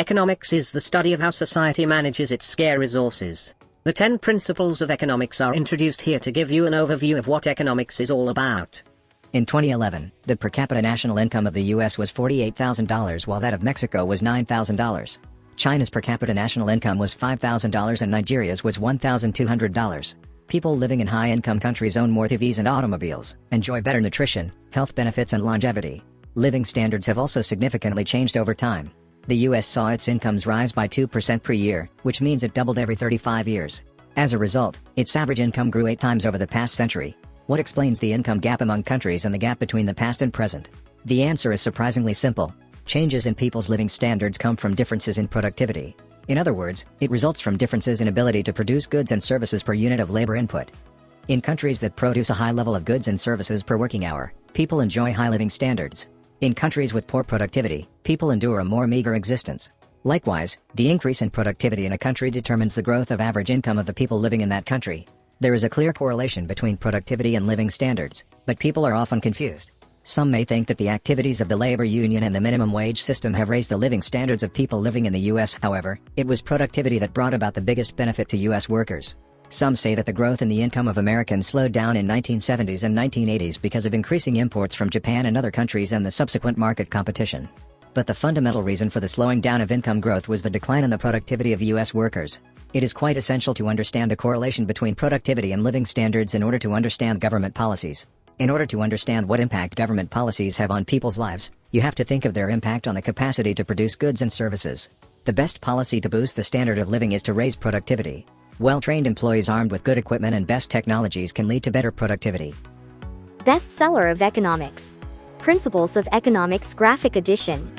Economics is the study of how society manages its scarce resources. The 10 principles of economics are introduced here to give you an overview of what economics is all about. In 2011, the per capita national income of the US was $48,000 while that of Mexico was $9,000. China's per capita national income was $5,000 and Nigeria's was $1,200. People living in high-income countries own more TVs and automobiles, enjoy better nutrition, health benefits and longevity. Living standards have also significantly changed over time. The US saw its incomes rise by 2% per year, which means it doubled every 35 years. As a result, its average income grew 8 times over the past century. What explains the income gap among countries and the gap between the past and present? The answer is surprisingly simple. Changes in people's living standards come from differences in productivity. In other words, it results from differences in ability to produce goods and services per unit of labor input. In countries that produce a high level of goods and services per working hour, people enjoy high living standards. In countries with poor productivity, people endure a more meager existence. Likewise, the increase in productivity in a country determines the growth of average income of the people living in that country. There is a clear correlation between productivity and living standards, but people are often confused. Some may think that the activities of the labor union and the minimum wage system have raised the living standards of people living in the US. However, it was productivity that brought about the biggest benefit to US workers. Some say that the growth in the income of Americans slowed down in 1970s and 1980s because of increasing imports from Japan and other countries and the subsequent market competition. But the fundamental reason for the slowing down of income growth was the decline in the productivity of US workers. It is quite essential to understand the correlation between productivity and living standards in order to understand government policies. In order to understand what impact government policies have on people's lives, you have to think of their impact on the capacity to produce goods and services. The best policy to boost the standard of living is to raise productivity. Well-trained employees armed with good equipment and best technologies can lead to better productivity. Bestseller of Economics. Principles of Economics Graphic Edition.